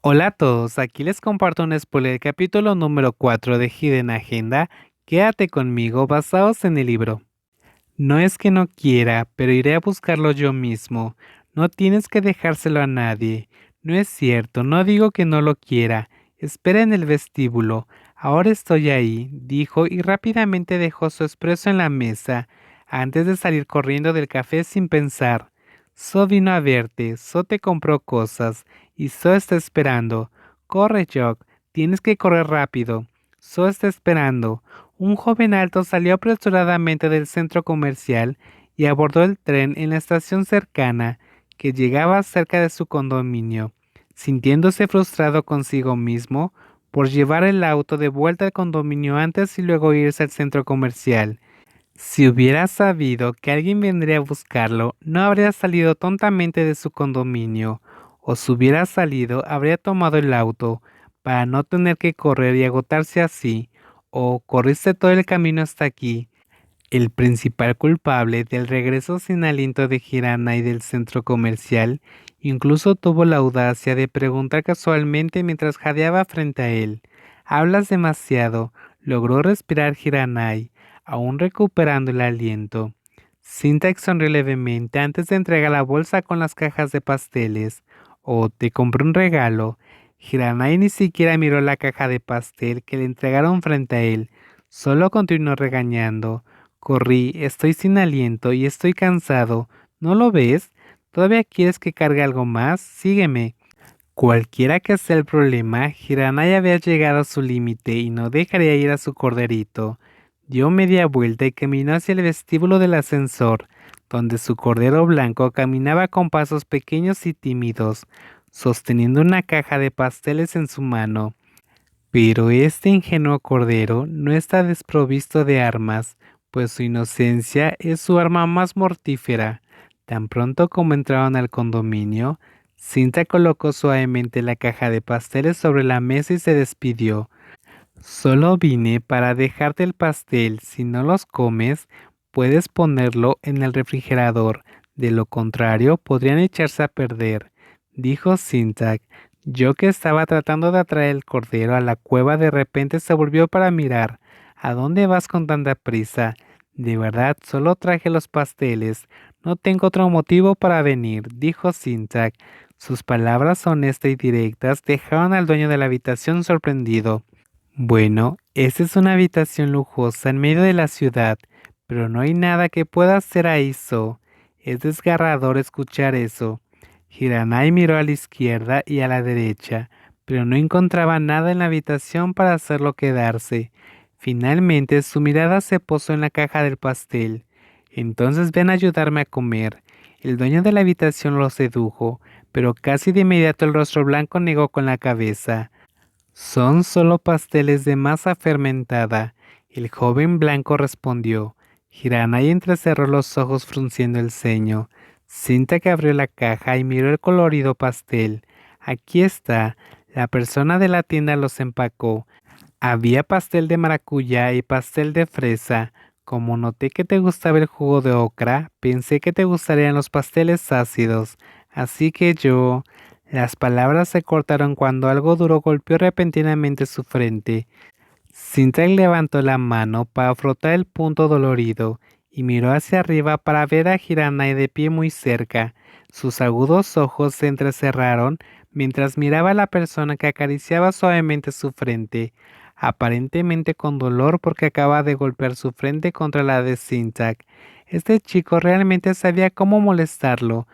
Hola a todos, aquí les comparto un spoiler del capítulo número 4 de Hidden Agenda. Quédate conmigo basados en el libro. No es que no quiera, pero iré a buscarlo yo mismo. No tienes que dejárselo a nadie. No es cierto, no digo que no lo quiera. Espera en el vestíbulo. Ahora estoy ahí, dijo y rápidamente dejó su espresso en la mesa, antes de salir corriendo del café sin pensar. So vino a verte, So te compró cosas, y So está esperando. Corre, Jock, tienes que correr rápido. So está esperando. Un joven alto salió apresuradamente del centro comercial y abordó el tren en la estación cercana, que llegaba cerca de su condominio, sintiéndose frustrado consigo mismo por llevar el auto de vuelta al condominio antes y luego irse al centro comercial. Si hubiera sabido que alguien vendría a buscarlo, no habría salido tontamente de su condominio, o si hubiera salido, habría tomado el auto para no tener que correr y agotarse así, o corriste todo el camino hasta aquí. El principal culpable del regreso sin aliento de Hirana y del centro comercial incluso tuvo la audacia de preguntar casualmente mientras jadeaba frente a él. Hablas demasiado, logró respirar Hiranai, aún recuperando el aliento. Syntax sonrió levemente antes de entregar la bolsa con las cajas de pasteles. Oh, te compré un regalo. Hiranai ni siquiera miró la caja de pastel que le entregaron frente a él, solo continuó regañando. Corrí, estoy sin aliento y estoy cansado. ¿No lo ves? ¿Todavía quieres que cargue algo más? Sígueme. Cualquiera que sea el problema, Hiranai había llegado a su límite y no dejaría ir a su corderito. Dio media vuelta y caminó hacia el vestíbulo del ascensor, donde su cordero blanco caminaba con pasos pequeños y tímidos, sosteniendo una caja de pasteles en su mano. Pero este ingenuo cordero no está desprovisto de armas, pues su inocencia es su arma más mortífera. Tan pronto como entraron al condominio, Cinta colocó suavemente la caja de pasteles sobre la mesa y se despidió. Solo vine para dejarte el pastel. Si no los comes, puedes ponerlo en el refrigerador. De lo contrario, podrían echarse a perder, dijo Sintak. Yo que estaba tratando de atraer el cordero a la cueva de repente se volvió para mirar. ¿A dónde vas con tanta prisa? De verdad, solo traje los pasteles. No tengo otro motivo para venir, dijo Sintak. Sus palabras honestas y directas dejaron al dueño de la habitación sorprendido. Bueno, esta es una habitación lujosa en medio de la ciudad, pero no hay nada que pueda hacer ahí, So. Es desgarrador escuchar eso. Hiranai miró a la izquierda y a la derecha, pero no encontraba nada en la habitación para hacerlo quedarse. Finalmente su mirada se posó en la caja del pastel. Entonces ven a ayudarme a comer. El dueño de la habitación lo sedujo, pero casi de inmediato el rostro blanco negó con la cabeza. Son solo pasteles de masa fermentada. El joven blanco respondió. Hiranai entrecerró los ojos frunciendo el ceño. Cinta que abrió la caja y miró el colorido pastel. Aquí está. La persona de la tienda los empacó. Había pastel de maracuyá y pastel de fresa. Como noté que te gustaba el jugo de ocra, pensé que te gustarían los pasteles ácidos. Así que yo... Las palabras se cortaron cuando algo duro golpeó repentinamente su frente. Sintek levantó la mano para frotar el punto dolorido y miró hacia arriba para ver a Hiranai de pie muy cerca. Sus agudos ojos se entrecerraron mientras miraba a la persona que acariciaba suavemente su frente, aparentemente con dolor porque acaba de golpear su frente contra la de Sintak. Este chico realmente sabía cómo molestarlo,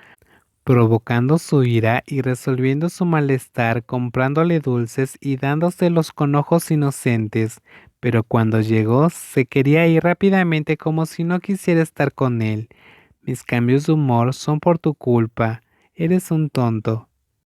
provocando su ira y resolviendo su malestar comprándole dulces y dándoselos con ojos inocentes, pero cuando llegó se quería ir rápidamente como si no quisiera estar con él. Mis cambios de humor son por tu culpa. Eres un tonto.